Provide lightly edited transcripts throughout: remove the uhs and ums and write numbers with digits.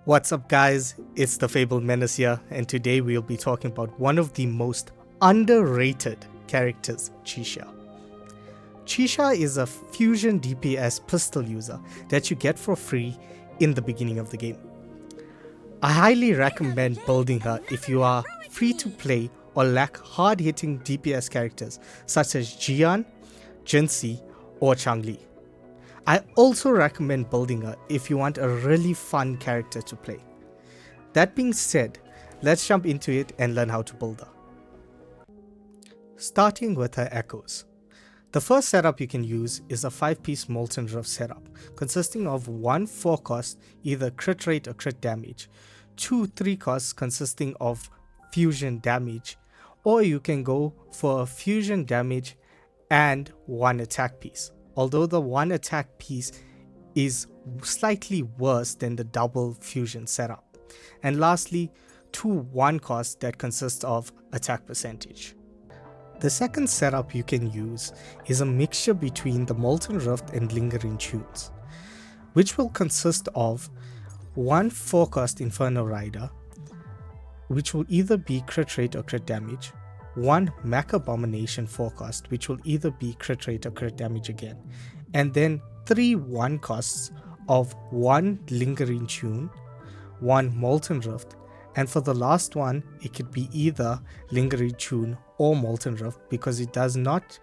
What's up, guys? It's the Fabled Menace here, and today we'll be talking about one of the most underrated characters, Chixia. Chixia is a fusion DPS pistol user that you get for free in the beginning of the game. I highly recommend building her if you are free to play or lack hard-hitting DPS characters such as Jian, Jinxi, or Changli. I also recommend building her if you want a really fun character to play. That being said, let's jump into it and learn how to build her. Starting with her echoes. The first setup you can use is a 5-piece Molten Rift setup, consisting of 1 4-cost either crit rate or crit damage, 2 3-costs consisting of fusion damage, or you can go for a fusion damage and 1 attack piece. Although the 1 attack piece is slightly worse than the double fusion setup. And lastly, 2 1-costs that consist of attack percentage. The second setup you can use is a mixture between the Molten Rift and Lingering Tunes, which will consist of 1 4-cost Inferno Rider, which will either be crit rate or crit damage, 1 Mech Abomination 4-cost, which will either be crit rate or crit damage again, and then 3 1-costs of 1 Lingering Tune, 1 Molten Rift, and for the last one, it could be either Lingering Tune or Molten Rift because it does not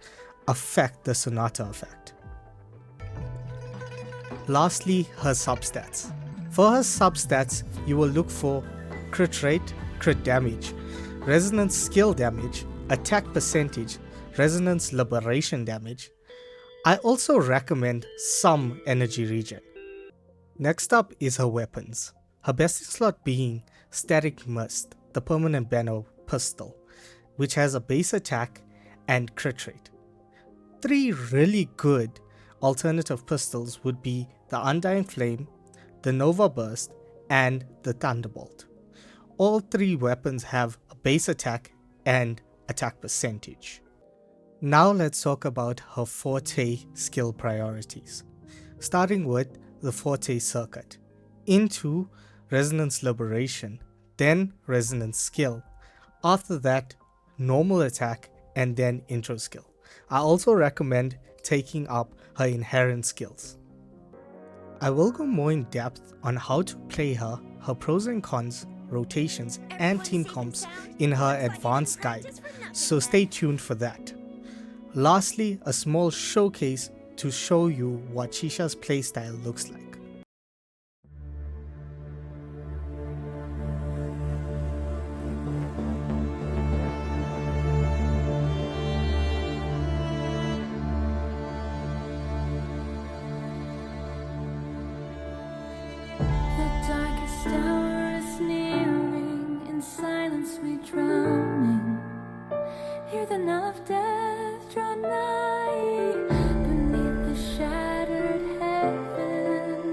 affect the Sonata effect. Lastly, her substats. For her substats, you will look for crit rate, crit damage, resonance skill damage, attack percentage, resonance liberation damage. I also recommend some energy regen. Next up is her weapons. Her best slot being Static Mist, the permanent banner pistol, which has a base attack and crit rate. 3 really good alternative pistols would be the Undying Flame, the Nova Burst, and the Thunderbolt. All 3 weapons have a base attack and attack percentage. Now let's talk about her Forte skill priorities. Starting with the Forte circuit. Into Resonance Liberation, then Resonance Skill. After that, normal attack, and then intro skill. I also recommend taking up her inherent skills. I will go more in depth on how to play her pros and cons, rotations, and team comps in her advanced guide, so stay tuned for that. Lastly, a small showcase to show you what Chixia's playstyle looks like. Hear the knell of death draw nigh beneath the shattered heavens.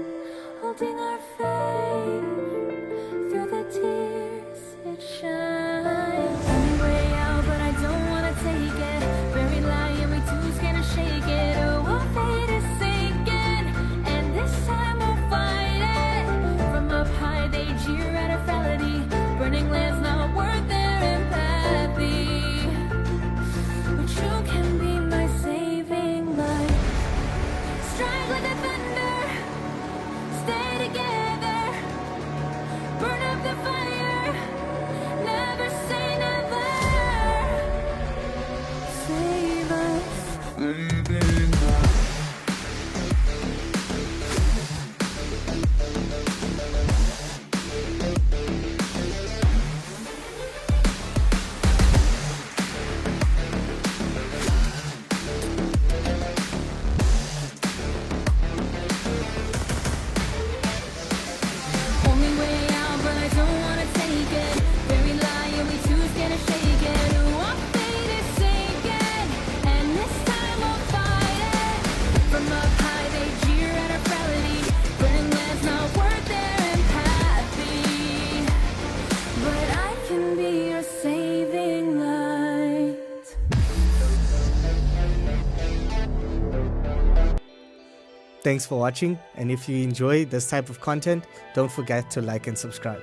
Thanks for watching, and if you enjoy this type of content, don't forget to like and subscribe.